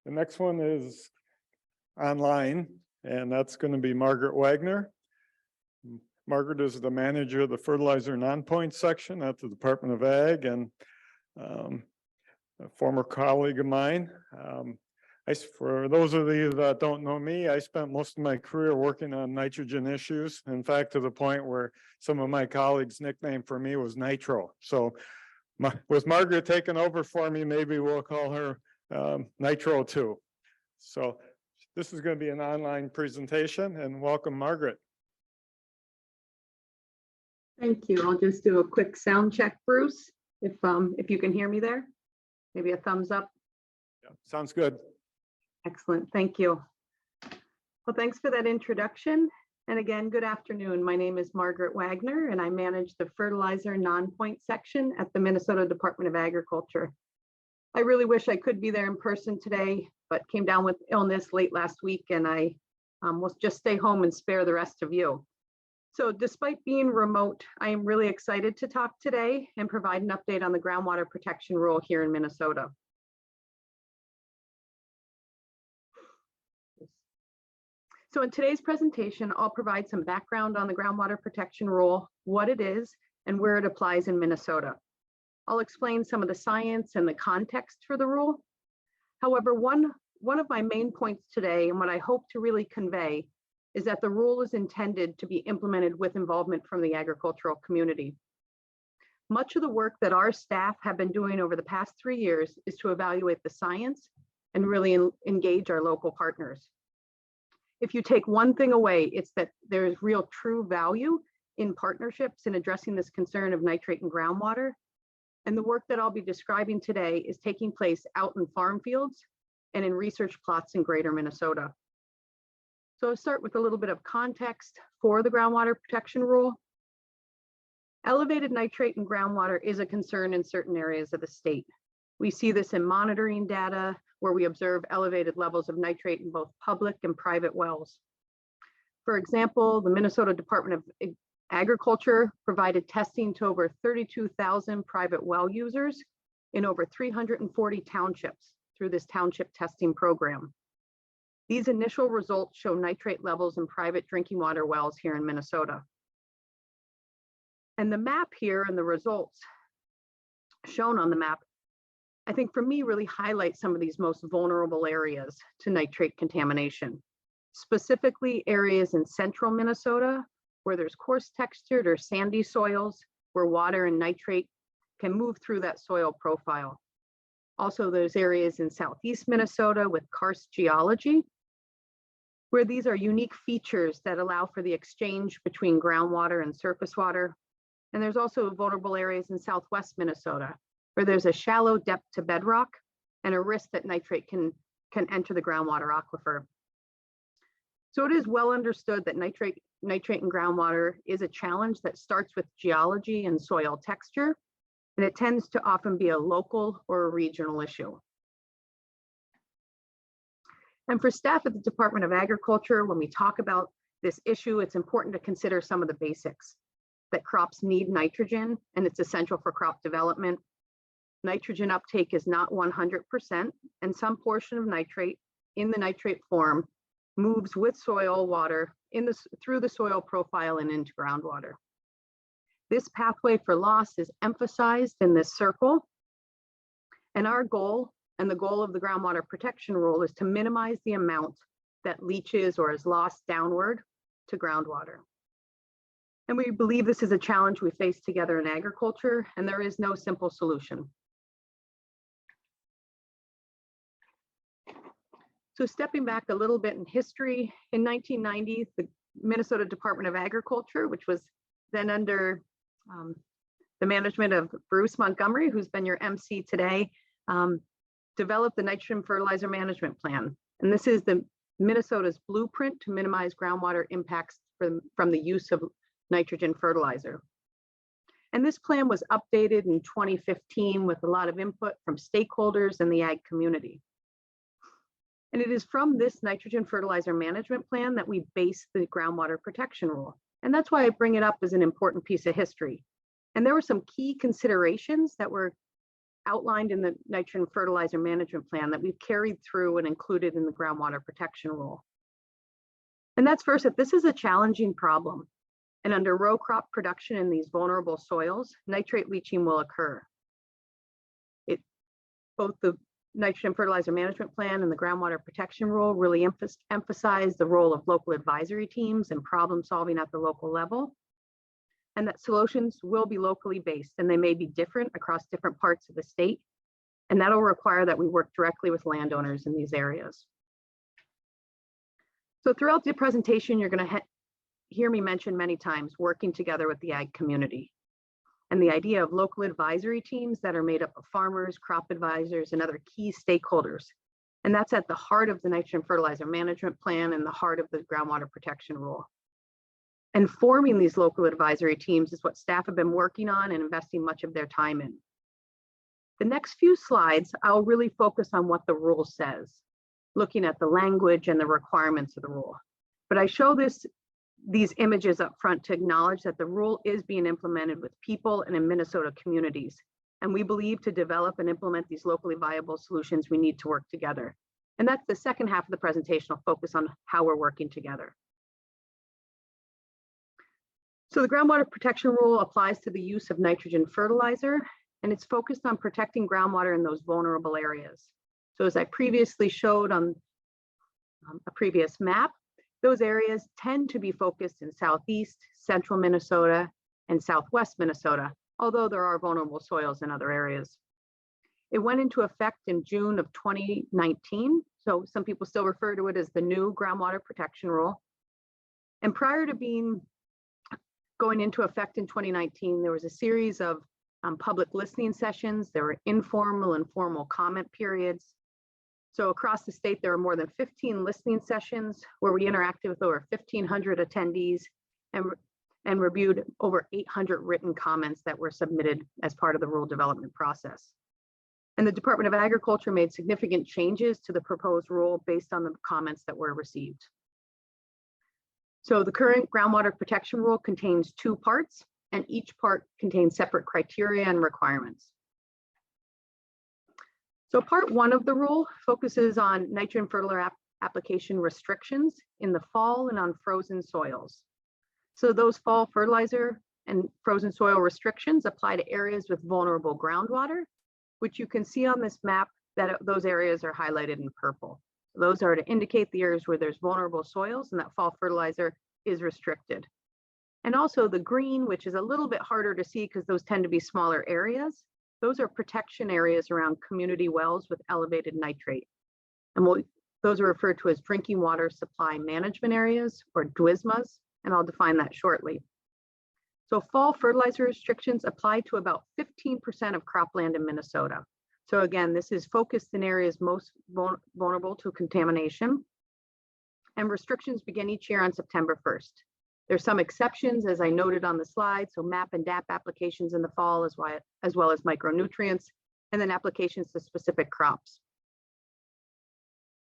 The next one is online, and that's going to be Margaret Wagner. Margaret is the manager of the fertilizer non-point section at the Department of Ag, and a former colleague of mine. For those of you that don't know me, I spent most of my career working on nitrogen issues. In fact, to the point where some of my colleagues' nickname for me was Nitro. So with Margaret taking over for me, maybe we'll call her Nitro too. So this is going to be an online presentation, and welcome, Margaret. Thank you. I'll just do a quick sound check, Bruce, if you can hear me there. Maybe a thumbs up. Yeah, sounds good. Excellent. Thank you. Well, thanks for that introduction. And again, good afternoon. My name is Margaret Wagner, and I manage the fertilizer non-point section at the Minnesota Department of Agriculture. I really wish I could be there in person today, but came down with illness late last week, and I will just stay home and spare the rest of you. So despite being remote, I am really excited to talk today and provide an update on the groundwater protection rule here in Minnesota. So in today's presentation, I'll provide some background on the groundwater protection rule, what it is, and where it applies in Minnesota. I'll explain some of the science and the context for the rule. However, one of my main points today, and what I hope to really convey, is that the rule is intended to be implemented with involvement from the agricultural community. Much of the work that our staff have been doing over the past 3 years is to evaluate the science and really engage our local partners. If you take one thing away, it's that there is real true value in partnerships in addressing this concern of nitrate in groundwater. And the work that I'll be describing today is taking place out in farm fields and in research plots in greater Minnesota. So I'll start with a little bit of context for the groundwater protection rule. Elevated nitrate in groundwater is a concern in certain areas of the state. We see this in monitoring data where we observe elevated levels of nitrate in both public and private wells. For example, the Minnesota Department of Agriculture provided testing to over 32,000 private well users in over 340 townships through this township testing program. These initial results show nitrate levels in private drinking water wells here in Minnesota. And the map here and the results shown on the map, I think for me really highlight some of these most vulnerable areas to nitrate contamination, specifically areas in central Minnesota where there's coarse textured or sandy soils where water and nitrate can move through that soil profile. Also, there's areas in southeast Minnesota with karst geology, where these are unique features that allow for the exchange between groundwater and surface water. And there's also vulnerable areas in southwest Minnesota, where there's a shallow depth to bedrock and a risk that nitrate can enter the groundwater aquifer. So it is well understood that nitrate in groundwater is a challenge that starts with geology and soil texture, and it tends to often be a local or a regional issue. And for staff at the Department of Agriculture, when we talk about this issue, it's important to consider some of the basics, that crops need nitrogen and it's essential for crop development. Nitrogen uptake is not 100%, and some portion of nitrate in the nitrate form moves with soil water through the soil profile and into groundwater. This pathway for loss is emphasized in this circle, and our goal and the goal of the groundwater protection rule is to minimize the amount that leaches or is lost downward to groundwater. And we believe this is a challenge we face together in agriculture, and there is no simple solution. So stepping back a little bit in history, in 1990, the Minnesota Department of Agriculture, which was then under the management of Bruce Montgomery, who's been your MC today, developed the nitrogen fertilizer management plan. And this is the Minnesota's blueprint to minimize groundwater impacts from the use of nitrogen fertilizer. And this plan was updated in 2015 with a lot of input from stakeholders and the ag community. And it is from this nitrogen fertilizer management plan that we base the groundwater protection rule. And that's why I bring it up as an important piece of history. And there were some key considerations that were outlined in the nitrogen fertilizer management plan that we've carried through and included in the groundwater protection rule. And that's first, that this is a challenging problem. And under row crop production in these vulnerable soils, nitrate leaching will occur. Both the nitrogen fertilizer management plan and the groundwater protection rule really emphasize the role of local advisory teams and problem solving at the local level, and that solutions will be locally based and they may be different across different parts of the state. And that'll require that we work directly with landowners in these areas. So throughout the presentation, you're going to hear me mention many times working together with the ag community, and the idea of local advisory teams that are made up of farmers, crop advisors, and other key stakeholders. And that's at the heart of the nitrogen fertilizer management plan and the heart of the groundwater protection rule. And forming these local advisory teams is what staff have been working on and investing much of their time in. The next few slides, I'll really focus on what the rule says, looking at the language and the requirements of the rule. But I show these images up front to acknowledge that the rule is being implemented with people and in Minnesota communities. And we believe to develop and implement these locally viable solutions, we need to work together. And that's the second half of the presentation. I'll focus on how we're working together. So the groundwater protection rule applies to the use of nitrogen fertilizer, and it's focused on protecting groundwater in those vulnerable areas. So as I previously showed on a previous map, those areas tend to be focused in southeast, central Minnesota, and southwest Minnesota, although there are vulnerable soils in other areas. It went into effect in June of 2019, so some people still refer to it as the new groundwater protection rule. And prior to going into effect in 2019, there was a series of public listening sessions. There were informal and formal comment periods. So across the state, there are more than 15 listening sessions where we interacted with over 1,500 attendees and reviewed over 800 written comments that were submitted as part of the rule development process. And the Department of Agriculture made significant changes to the proposed rule based on the comments that were received. So the current groundwater protection rule contains 2 parts, and each part contains separate criteria and requirements. So part 1 of the rule focuses on nitrogen fertilizer application restrictions in the fall and on frozen soils. So those fall fertilizer and frozen soil restrictions apply to areas with vulnerable groundwater, which you can see on this map that those areas are highlighted in purple. Those are to indicate the areas where there's vulnerable soils and that fall fertilizer is restricted. And also the green, which is a little bit harder to see because those tend to be smaller areas, those are protection areas around community wells with elevated nitrate. And those are referred to as drinking water supply management areas, or DWSMAs, and I'll define that shortly. So fall fertilizer restrictions apply to about 15% of cropland in Minnesota. So again, this is focused in areas most vulnerable to contamination. And restrictions begin each year on September 1st. There's some exceptions, as I noted on the slide, so MAP and DAP applications in the fall as well as micronutrients, and then applications to specific crops.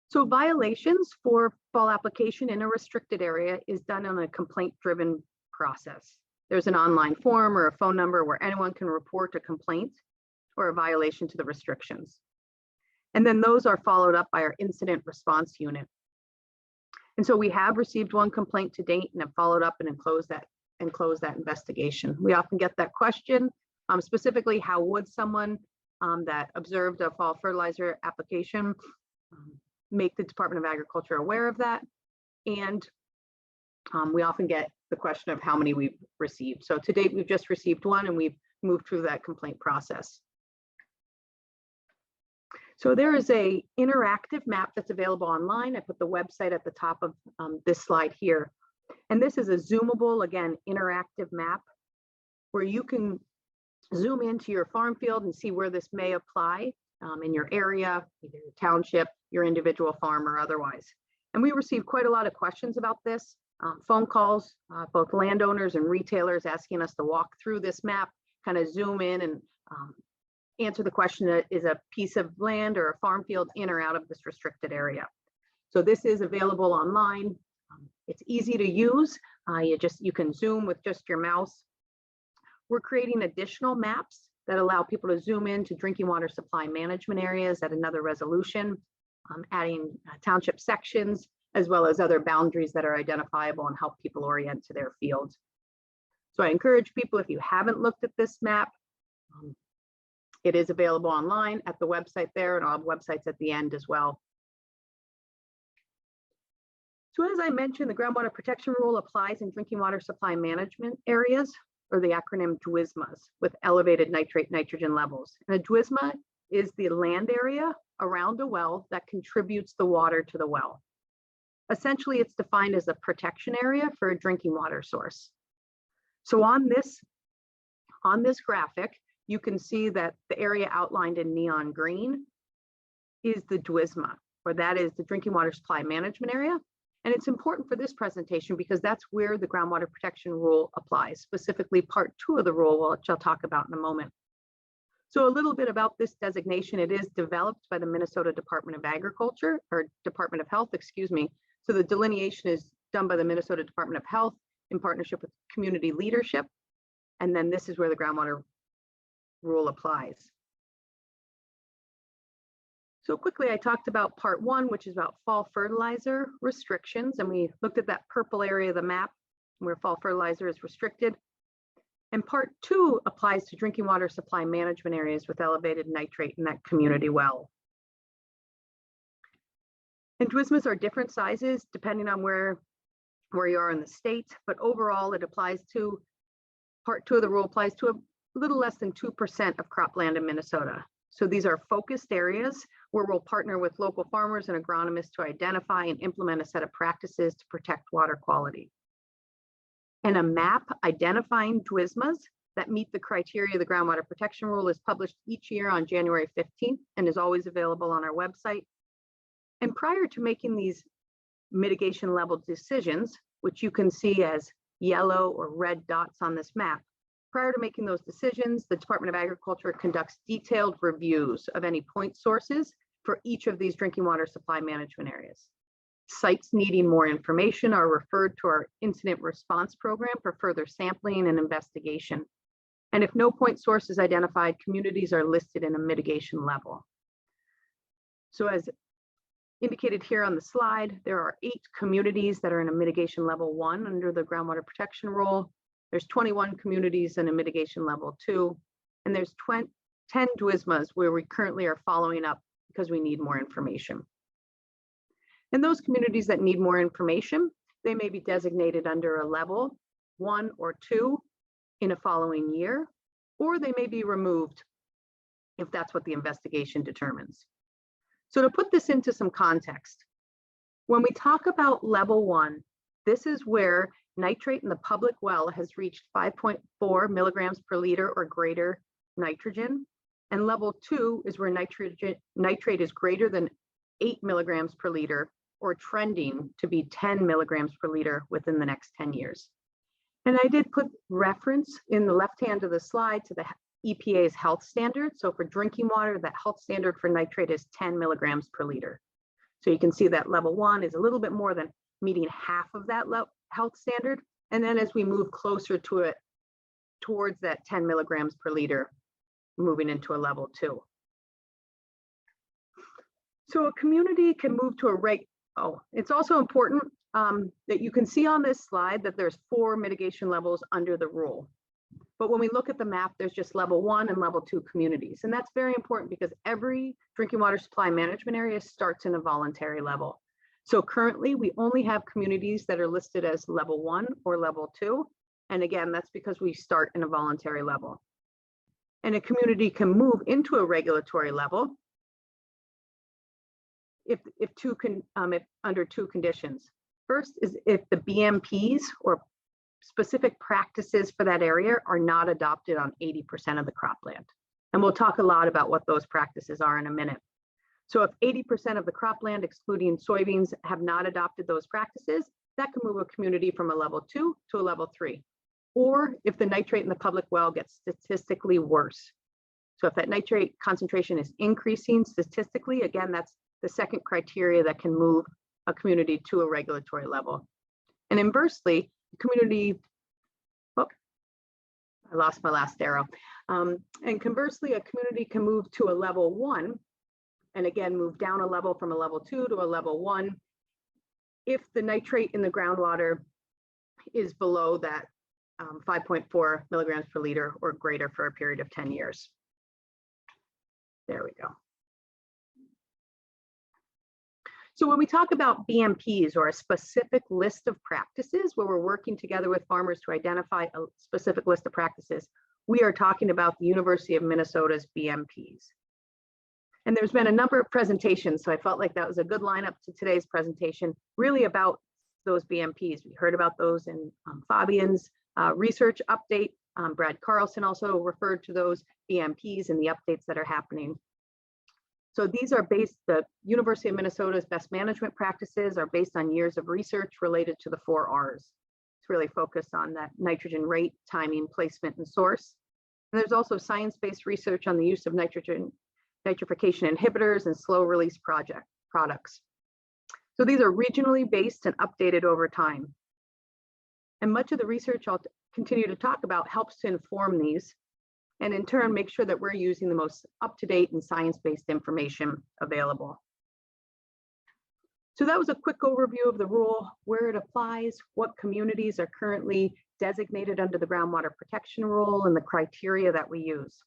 So violations for fall application in a restricted area is done on a complaint-driven process. There's an online form or a phone number where anyone can report a complaint or a violation to the restrictions. And then those are followed up by our incident response unit. And so we have received 1 complaint to date and have followed up and closed that investigation. We often get that question, specifically, how would someone that observed a fall fertilizer application make the Department of Agriculture aware of that? And we often get the question of how many we've received. So to date, we've just received 1 and we've moved through that complaint process. So there is an interactive map that's available online. I put the website at the top of this slide here. And this is a zoomable, again, interactive map where you can zoom into your farm field and see where this may apply in your area, either your township, your individual farm, or otherwise. And we received quite a lot of questions about this, phone calls, both landowners and retailers asking us to walk through this map, kind of zoom in and answer the question, is a piece of land or a farm field in or out of this restricted area? So this is available online. It's easy to use. You can zoom with just your mouse. We're creating additional maps that allow people to zoom into drinking water supply management areas at another resolution, adding township sections, as well as other boundaries that are identifiable and help people orient to their fields. So I encourage people, if you haven't looked at this map, it is available online at the website there, and I'll have websites at the end as well. So as I mentioned, the groundwater protection rule applies in drinking water supply management areas, or the acronym DWISMAs, with elevated nitrate nitrogen levels. And a DWISMA is the land area around a well that contributes the water to the well. Essentially, it's defined as a protection area for a drinking water source. So on this graphic, you can see that the area outlined in neon green is the DWISMA, or that is the drinking water supply management area. And it's important for this presentation because that's where the groundwater protection rule applies, specifically part 2 of the rule, which I'll talk about in a moment. So a little bit about this designation. It is developed by the Minnesota Department of Agriculture, or Department of Health, excuse me. So the delineation is done by the Minnesota Department of Health in partnership with community leadership. And then this is where the groundwater rule applies. So quickly, I talked about part 1, which is about fall fertilizer restrictions. And we looked at that purple area of the map where fall fertilizer is restricted. And part 2 applies to drinking water supply management areas with elevated nitrate in that community well. And DWISMAs are different sizes depending on where you are in the state, but overall it applies to, part 2 of the rule applies to a little less than 2% of cropland in Minnesota. So these are focused areas where we'll partner with local farmers and agronomists to identify and implement a set of practices to protect water quality. And a map identifying DWISMAs that meet the criteria of the groundwater protection rule is published each year on January 15th and is always available on our website. And prior to making these mitigation level decisions, which you can see as yellow or red dots on this map, prior to making those decisions, the Department of Agriculture conducts detailed reviews of any point sources for each of these drinking water supply management areas. Sites needing more information are referred to our incident response program for further sampling and investigation. And if no point source is identified, communities are listed in a mitigation level. So as indicated here on the slide, there are 8 communities that are in a mitigation level 1 under the groundwater protection rule. There's 21 communities in a mitigation level 2, and there's 10 DWISMAs where we currently are following up because we need more information. And those communities that need more information, they may be designated under a level 1 or 2 in a following year, or they may be removed if that's what the investigation determines. So to put this into some context, when we talk about level 1, this is where nitrate in the public well has reached 5.4 milligrams per liter or greater nitrogen. And level 2 is where nitrate is greater than 8 milligrams per liter or trending to be 10 milligrams per liter within the next 10 years. And I did put reference in the left hand of the slide to the EPA's health standard. So for drinking water, that health standard for nitrate is 10 milligrams per liter. So you can see that level 1 is a little bit more than meeting half of that health standard. And then as we move closer to it, towards that 10 milligrams per liter, moving into a level 2. So a community can move to it's also important that you can see on this slide that there's 4 mitigation levels under the rule. But when we look at the map, there's just level 1 and level 2 communities. And that's very important because every drinking water supply management area starts in a voluntary level. So currently we only have communities that are listed as level 1 or level 2. And again, that's because we start in a voluntary level. And a community can move into a regulatory level if under 2 conditions. First is if the BMPs or specific practices for that area are not adopted on 80% of the cropland. And we'll talk a lot about what those practices are in a minute. So if 80% of the cropland, excluding soybeans, have not adopted those practices, that can move a community from a level 2 to a level 3. Or if the nitrate in the public well gets statistically worse. So if that nitrate concentration is increasing statistically, again, that's the second criteria that can move a community to a regulatory level. And inversely, the community, I lost my last arrow. And conversely, a community can move to a level 1, and again, move down a level from a level 2 to a level 1 if the nitrate in the groundwater is below that 5.4 milligrams per liter or greater for a period of 10 years. There we go. So when we talk about BMPs, or a specific list of practices where we're working together with farmers to identify a specific list of practices, we are talking about the University of Minnesota's BMPs. And there's been a number of presentations, so I felt like that was a good lineup to today's presentation, really about those BMPs. We heard about those in Fabian's research update. Brad Carlson also referred to those BMPs and the updates that are happening. So these are based, the University of Minnesota's best management practices are based on years of research related to the 4 R's. It's really focused on that nitrogen rate, timing, placement, and source. And there's also science-based research on the use of nitrification inhibitors and slow release products. So these are regionally based and updated over time. And much of the research I'll continue to talk about helps to inform these, and in turn make sure that we're using the most up-to-date and science-based information available. So that was a quick overview of the rule, where it applies, what communities are currently designated under the groundwater protection rule, and the criteria that we use.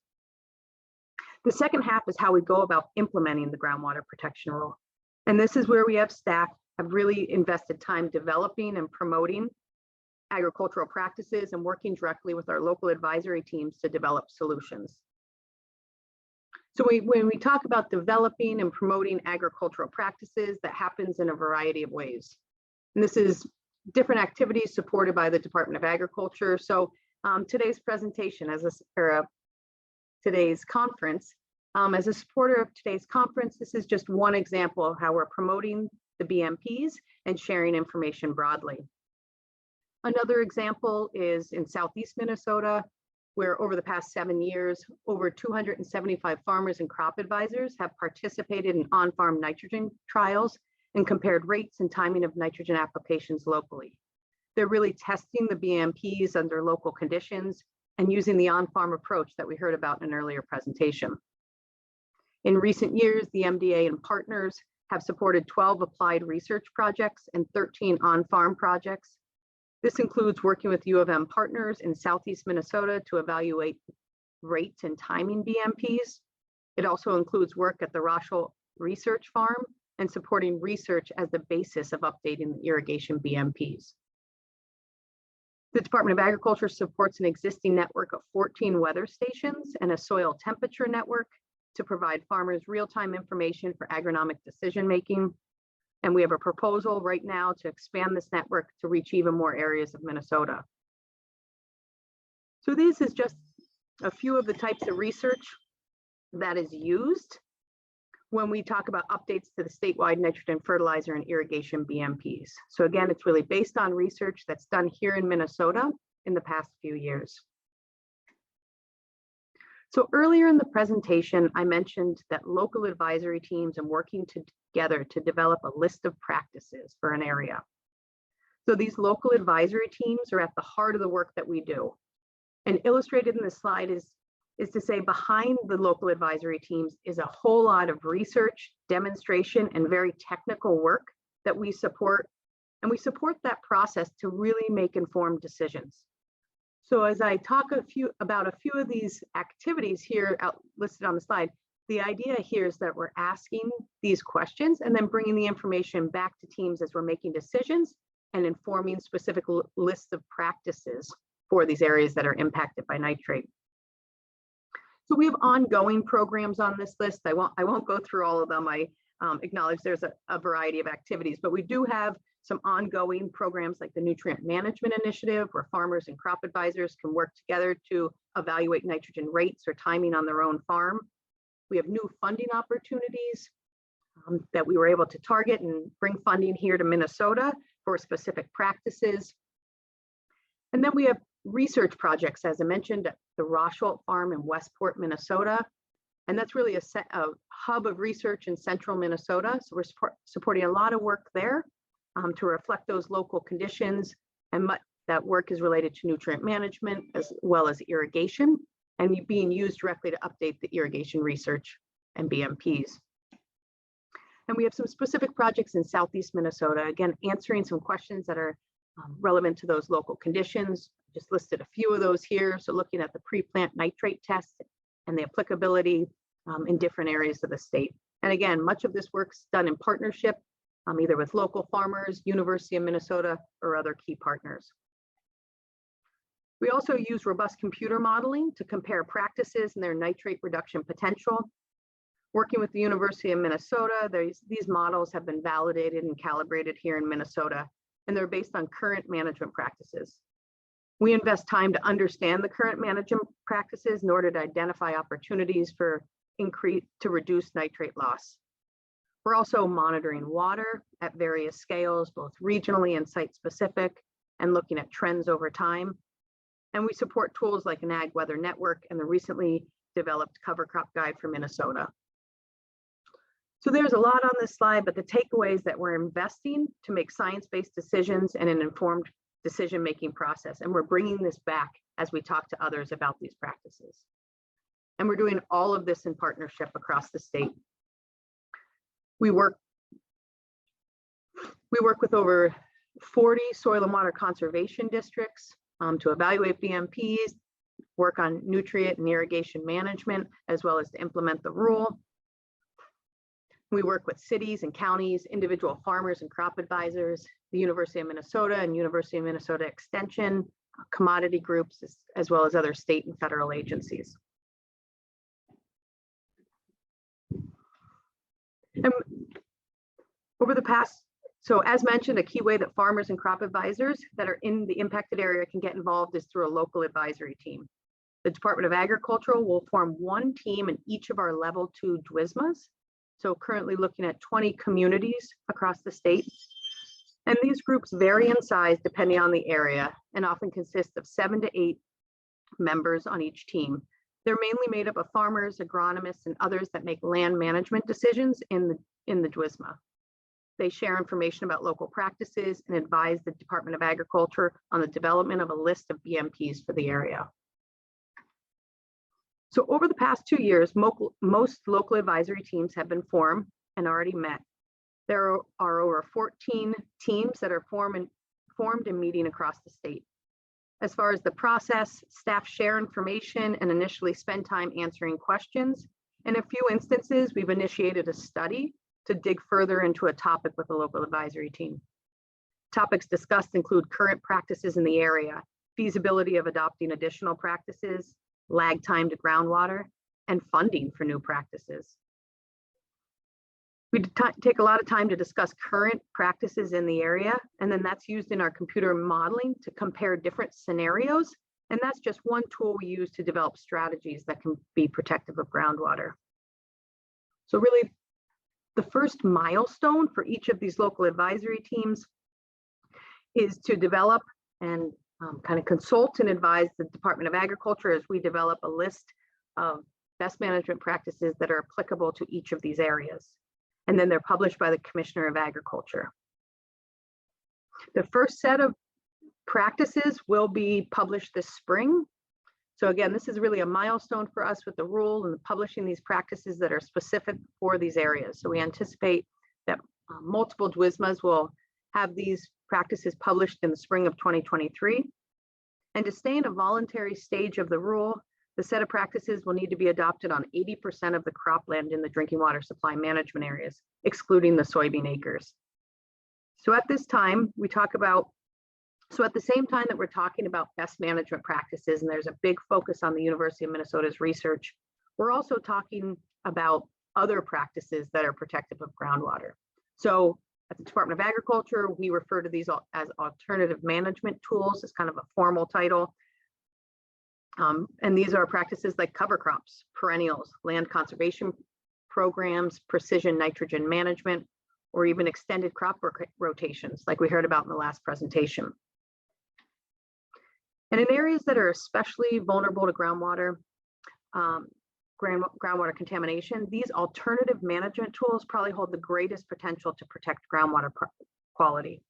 The second half is how we go about implementing the groundwater protection rule. And this is where we have staff have really invested time developing and promoting agricultural practices and working directly with our local advisory teams to develop solutions. So when we talk about developing and promoting agricultural practices, that happens in a variety of ways. And this is different activities supported by the Department of Agriculture. So today's presentation, today's conference, as a supporter of today's conference, this is just one example of how we're promoting the BMPs and sharing information broadly. Another example is in Southeast Minnesota, where over the past 7 years, over 275 farmers and crop advisors have participated in on-farm nitrogen trials and compared rates and timing of nitrogen applications locally. They're really testing the BMPs under local conditions and using the on-farm approach that we heard about in an earlier presentation. In recent years, the MDA and partners have supported 12 applied research projects and 13 on-farm projects. This includes working with U of M partners in Southeast Minnesota to evaluate rates and timing BMPs. It also includes work at the Rochelle Research Farm and supporting research as the basis of updating the irrigation BMPs. The Department of Agriculture supports an existing network of 14 weather stations and a soil temperature network to provide farmers real-time information for agronomic decision-making. And we have a proposal right now to expand this network to reach even more areas of Minnesota. So this is just a few of the types of research that is used when we talk about updates to the statewide nitrogen fertilizer and irrigation BMPs. So again, it's really based on research that's done here in Minnesota in the past few years. So earlier in the presentation, I mentioned that local advisory teams are working together to develop a list of practices for an area. So these local advisory teams are at the heart of the work that we do. And illustrated in this slide is to say behind the local advisory teams is a whole lot of research, demonstration, and very technical work that we support. And we support that process to really make informed decisions. So as I talk about a few of these activities here listed on the slide, the idea here is that we're asking these questions and then bringing the information back to teams as we're making decisions and informing specific lists of practices for these areas that are impacted by nitrate. So we have ongoing programs on this list. I won't go through all of them. I acknowledge there's a variety of activities, but we do have some ongoing programs like the Nutrient Management Initiative, where farmers and crop advisors can work together to evaluate nitrogen rates or timing on their own farm. We have new funding opportunities that we were able to target and bring funding here to Minnesota for specific practices. And then we have research projects, as I mentioned, at the Rochelle Farm in Westport, Minnesota. And that's really a hub of research in central Minnesota. So we're supporting a lot of work there to reflect those local conditions and That work is related to nutrient management as well as irrigation and being used directly to update the irrigation research and BMPs. And we have some specific projects in Southeast Minnesota, again, answering some questions that are relevant to those local conditions. Just listed a few of those here. So looking at the pre-plant nitrate test and the applicability in different areas of the state. And again, much of this work's done in partnership, either with local farmers, University of Minnesota, or other key partners. We also use robust computer modeling to compare practices and their nitrate reduction potential. Working with the University of Minnesota, these models have been validated and calibrated here in Minnesota, and they're based on current management practices. We invest time to understand the current management practices in order to identify opportunities for to reduce nitrate loss. We're also monitoring water at various scales, both regionally and site specific, and looking at trends over time. And we support tools like an Ag Weather Network and the recently developed cover crop guide for Minnesota. So there's a lot on this slide, but the takeaway is that we're investing to make science-based decisions and an informed decision-making process. And we're bringing this back as we talk to others about these practices. And we're doing all of this in partnership across the state. We work with over 40 soil and water conservation districts to evaluate BMPs, work on nutrient and irrigation management, as well as to implement the rule. We work with cities and counties, individual farmers and crop advisors, the University of Minnesota and University of Minnesota Extension, commodity groups, as well as other state and federal agencies. And over the past, so as mentioned, a key way that farmers and crop advisors that are in the impacted area can get involved is through a local advisory team. The Department of Agriculture will form one team in each of our level 2 DWISMAs. So currently looking at 20 communities across the state. And these groups vary in size depending on the area and often consist of 7 to 8 members on each team. They're mainly made up of farmers, agronomists, and others that make land management decisions in the DWISMA. They share information about local practices and advise the Department of Agriculture on the development of a list of BMPs for the area. So over the past 2 years, most local advisory teams have been formed and already met. There are over 14 teams that are formed and meeting across the state. As far as the process, staff share information and initially spend time answering questions. In a few instances, we've initiated a study to dig further into a topic with a local advisory team. Topics discussed include current practices in the area, feasibility of adopting additional practices, lag time to groundwater, and funding for new practices. We take a lot of time to discuss current practices in the area, and then that's used in our computer modeling to compare different scenarios. And that's just one tool we use to develop strategies that can be protective of groundwater. So really, the first milestone for each of these local advisory teams is to develop and kind of consult and advise the Department of Agriculture as we develop a list of best management practices that are applicable to each of these areas. And then they're published by the Commissioner of Agriculture. The first set of practices will be published this spring. So again, this is really a milestone for us with the rule and publishing these practices that are specific for these areas. So we anticipate that multiple DWISMAs will have these practices published in the spring of 2023. And to stay in a voluntary stage of the rule, the set of practices will need to be adopted on 80% of the cropland in the drinking water supply management areas, excluding the soybean acres. So at this time, we talk about, so at the same time that we're talking about best management practices, and there's a big focus on the University of Minnesota's research, we're also talking about other practices that are protective of groundwater. So at the Department of Agriculture, we refer to these as alternative management tools. It's kind of a formal title. And these are practices like cover crops, perennials, land conservation programs, precision nitrogen management, or even extended crop rotations, like we heard about in the last presentation. And in areas that are especially vulnerable to groundwater contamination, these alternative management tools probably hold the greatest potential to protect groundwater quality.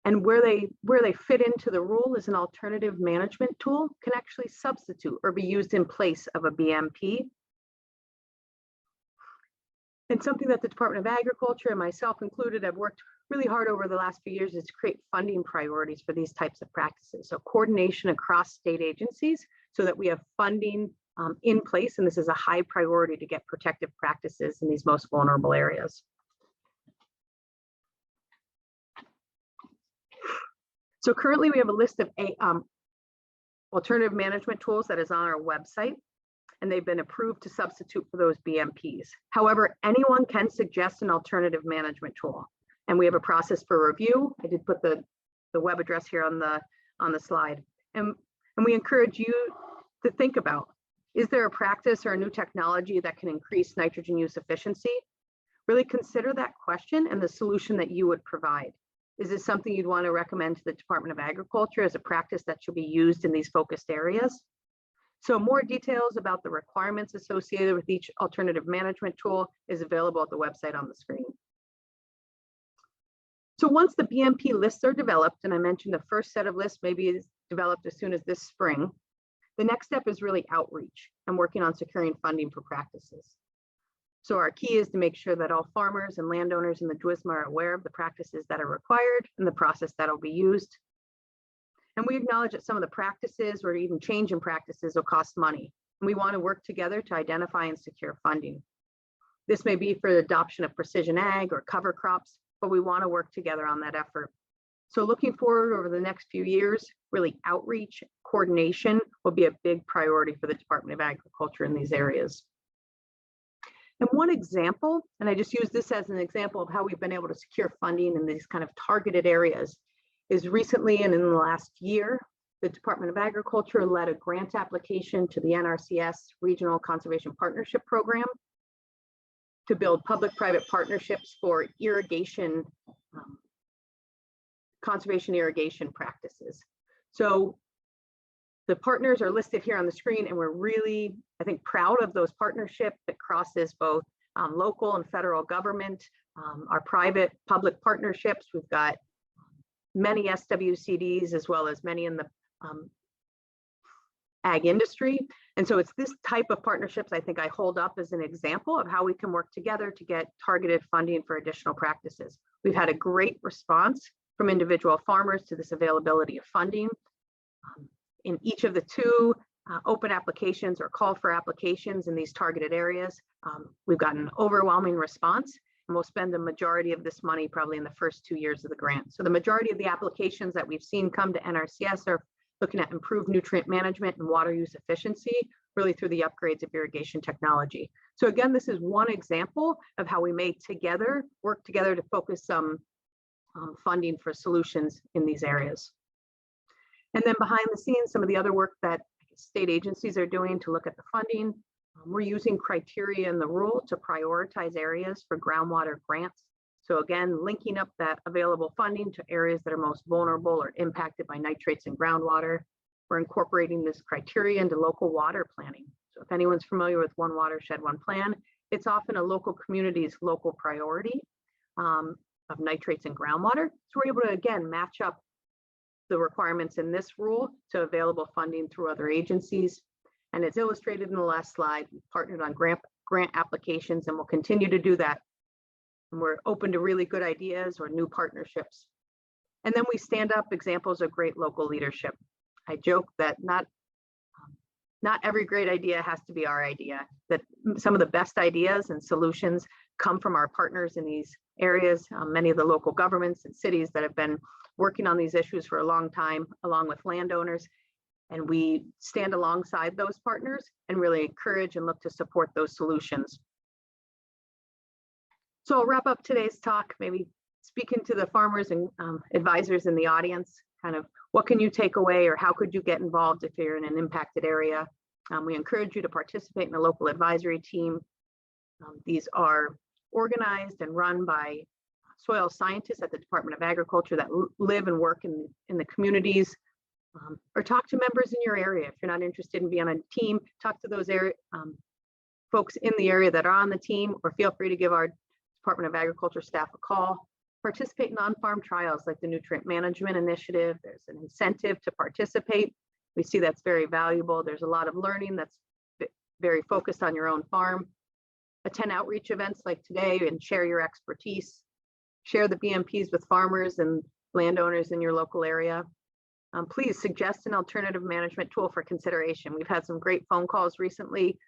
And where they fit into the rule is an alternative management tool can actually substitute or be used in place of a BMP. And something that the Department of Agriculture and myself included have worked really hard over the last few years is to create funding priorities for these types of practices. So coordination across state agencies so that we have funding in place. And this is a high priority to get protective practices in these most vulnerable areas. So currently we have a list of alternative management tools that is on our website, and they've been approved to substitute for those BMPs. However, anyone can suggest an alternative management tool, and we have a process for review. I did put the web address here on the slide, and we encourage you to think about, is there a practice or a new technology that can increase nitrogen use efficiency? Really consider that question and the solution that you would provide. Is this something you'd want to recommend to the Department of Agriculture as a practice that should be used in these focused areas? So more details about the requirements associated with each alternative management tool is available at the website on the screen. So once the BMP lists are developed, and I mentioned the first set of lists maybe is developed as soon as this spring, the next step is really outreach and working on securing funding for practices. So our key is to make sure that all farmers and landowners in the DWISMA are aware of the practices that are required and the process that will be used. And we acknowledge that some of the practices or even change in practices will cost money. And we want to work together to identify and secure funding. This may be for the adoption of precision ag or cover crops, but we want to work together on that effort. So looking forward over the next few years, really outreach, coordination will be a big priority for the Department of Agriculture in these areas. And one example, and I just use this as an example of how we've been able to secure funding in these kind of targeted areas, is recently and in the last year, the Department of Agriculture led a grant application to the NRCS Regional Conservation Partnership Program to build public-private partnerships for irrigation, conservation irrigation practices. So the partners are listed here on the screen, and we're really, I think, proud of those partnerships that crosses both local and federal government, our private public partnerships. We've got many SWCDs as well as many in the ag industry. And so it's this type of partnerships I think I hold up as an example of how we can work together to get targeted funding for additional practices. We've had a great response from individual farmers to this availability of funding. In each of the two open applications or call for applications in these targeted areas, we've got an overwhelming response, and we'll spend the majority of this money probably in the first 2 years of the grant. So the majority of the applications that we've seen come to NRCS are looking at improved nutrient management and water use efficiency, really through the upgrades of irrigation technology. So again, this is one example of how we may together work together to focus some funding for solutions in these areas. And then behind the scenes, some of the other work that state agencies are doing to look at the funding. We're using criteria in the rule to prioritize areas for groundwater grants. So again, linking up that available funding to areas that are most vulnerable or impacted by nitrates in groundwater. We're incorporating this criteria into local water planning. So if anyone's familiar with One Watershed, One Plan, it's often a local community's local priority of nitrates in groundwater. So we're able to, again, match up the requirements in this rule to available funding through other agencies. And as illustrated in the last slide, we partnered on grant applications, and we'll continue to do that. And we're open to really good ideas or new partnerships. And then we stand up examples of great local leadership. I joke that not every great idea has to be our idea, that some of the best ideas and solutions come from our partners in these areas, many of the local governments and cities that have been working on these issues for a long time, along with landowners. And we stand alongside those partners and really encourage and look to support those solutions. So I'll wrap up today's talk, maybe speaking to the farmers and advisors in the audience, kind of what can you take away or how could you get involved if you're in an impacted area? We encourage you to participate in a local advisory team. These are organized and run by soil scientists at the Department of Agriculture that live and work in the communities, or talk to members in your area. If you're not interested in being on a team, talk to those folks in the area that are on the team, or feel free to give our Department of Agriculture staff a call. participate in on-farm trials like the Nutrient Management Initiative. There's an incentive to participate. We see that's very valuable. There's a lot of learning that's very focused on your own farm. Attend outreach events like today and share your expertise. Share the BMPs with farmers and landowners in your local area. Please suggest an alternative management tool for consideration. We've had some great phone calls recently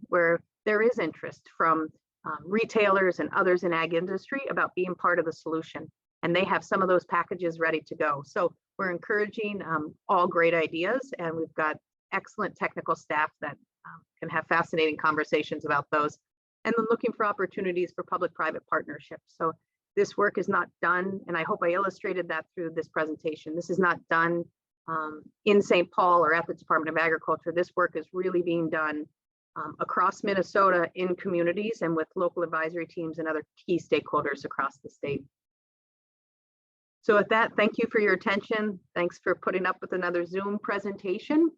where there is interest from retailers and others in ag industry about being part of the solution. And they have some of those packages ready to go. So we're encouraging all great ideas, and we've got excellent technical staff that can have fascinating conversations about those. And then looking for opportunities for public-private partnerships. So this work is not done, and I hope I illustrated that through this presentation. This is not done in St. Paul or at the Department of Agriculture. This work is really being done across Minnesota in communities and with local advisory teams and other key stakeholders across the state. So with that, thank you for your attention. Thanks for putting up with another Zoom presentation.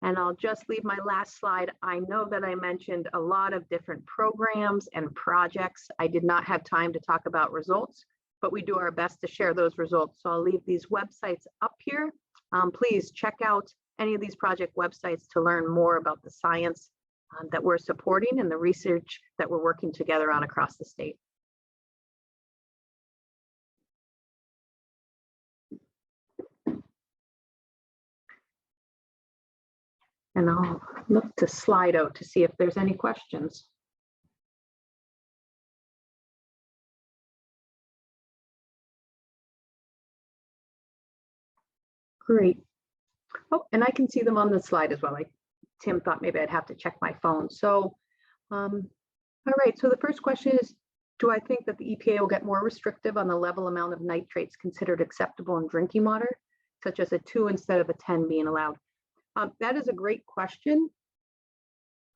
And I'll just leave my last slide. I know that I mentioned a lot of different programs and projects. I did not have time to talk about results, but we do our best to share those results. So I'll leave these websites up here. Please check out any of these project websites to learn more about the science that we're supporting and the research that we're working together on across the state. And I'll look to Slido to see if there's any questions. Great. Oh, and I can see them on the slide as well. Tim thought maybe I'd have to check my phone. So, all right. So the first question is, do I think that the EPA will get more restrictive on the level amount of nitrates considered acceptable in drinking water, such as a 2 instead of a 10 being allowed? That is a great question.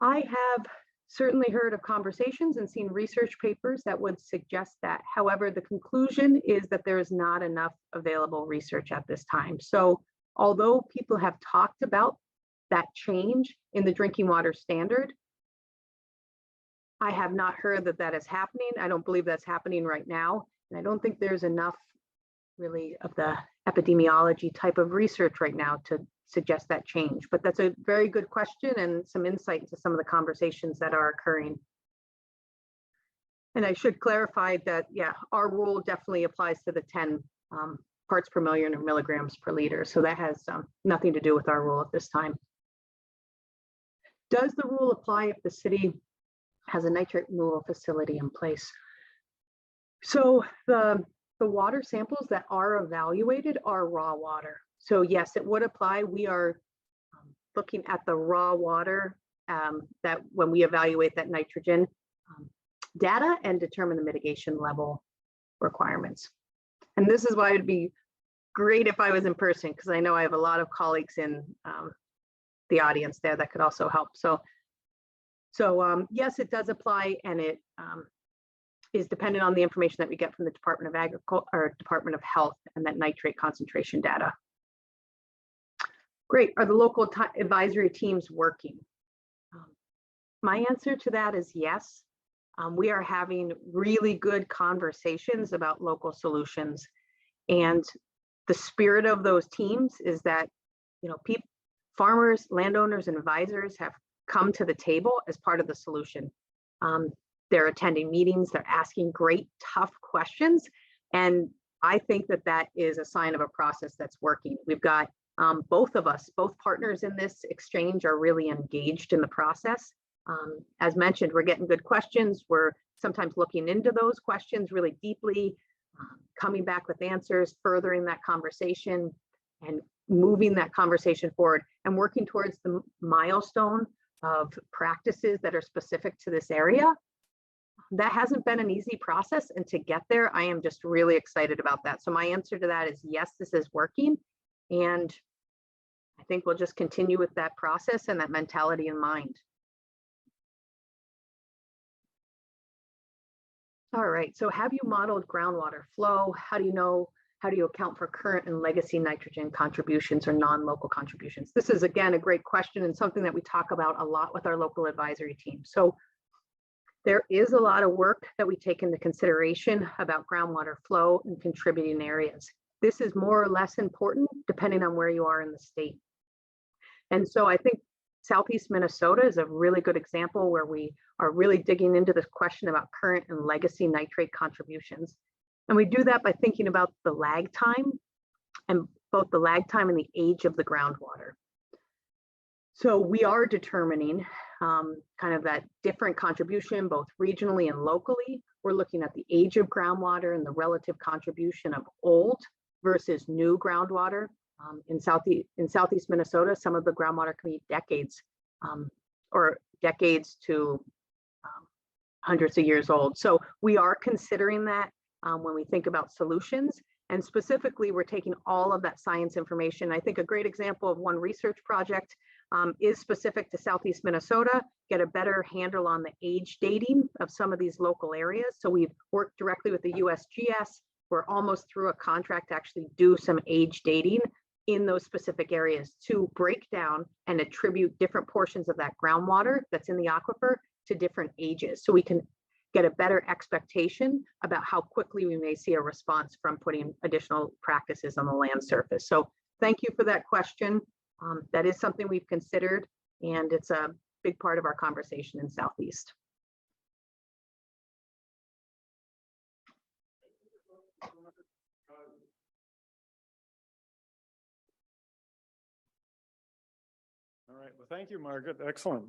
I have certainly heard of conversations and seen research papers that would suggest that. However, the conclusion is that there is not enough available research at this time. So although people have talked about that change in the drinking water standard, I have not heard that that is happening. I don't believe that's happening right now. And I don't think there's enough really of the epidemiology type of research right now to suggest that change. But that's a very good question and some insight into some of the conversations that are occurring. And I should clarify that, yeah, our rule definitely applies to the 10 parts per million or milligrams per liter. So that has nothing to do with our rule at this time. Does the rule apply if the city has a nitrate removal facility in place? So the water samples that are evaluated are raw water. So yes, it would apply. We are looking at the raw water that when we evaluate that nitrogen data and determine the mitigation level requirements. And this is why it'd be great if I was in person, because I know I have a lot of colleagues in the audience there that could also help. So yes, it does apply, and it is dependent on the information that we get from the Department of Agriculture or Department of Health and that nitrate concentration data. Great. Are the local advisory teams working? My answer to that is yes. We are having really good conversations about local solutions, and the spirit of those teams is that, you know, farmers, landowners, and advisors have come to the table as part of the solution. They're attending meetings, they're asking great, tough questions, and I think that that is a sign of a process that's working. We've got both of us, both partners in this exchange are really engaged in the process. As mentioned, we're getting good questions. We're sometimes looking into those questions really deeply, coming back with answers, furthering that conversation and moving that conversation forward and working towards the milestone of practices that are specific to this area. That hasn't been an easy process, and to get there, I am just really excited about that. So my answer to that is yes, this is working. And I think we'll just continue with that process and that mentality in mind. All right, so have you modeled groundwater flow? How do you account for current and legacy nitrogen contributions or non-local contributions? This is, again, a great question and something that we talk about a lot with our local advisory team. So There is a lot of work that we take into consideration about groundwater flow and contributing areas. This is more or less important depending on where you are in the state. And so I think Southeast Minnesota is a really good example where we are really digging into this question about current and legacy nitrate contributions. And we do that by thinking about the lag time, and both the lag time and the age of the groundwater. So we are determining kind of that different contribution, both regionally and locally. We're looking at the age of groundwater and the relative contribution of old versus new groundwater. In Southeast Minnesota, some of the groundwater can be decades or decades to hundreds of years old. So we are considering that when we think about solutions. And specifically, we're taking all of that science information. I think a great example of one research project is specific to Southeast Minnesota, get a better handle on the age dating of some of these local areas. So we've worked directly with the USGS. We're almost through a contract to actually do some age dating in those specific areas to break down and attribute different portions of that groundwater that's in the aquifer to different ages. So we can get a better expectation about how quickly we may see a response from putting additional practices on the land surface. So thank you for that question. That is something we've considered, and it's a big part of our conversation in Southeast. All right, well, thank you, Margaret. Excellent.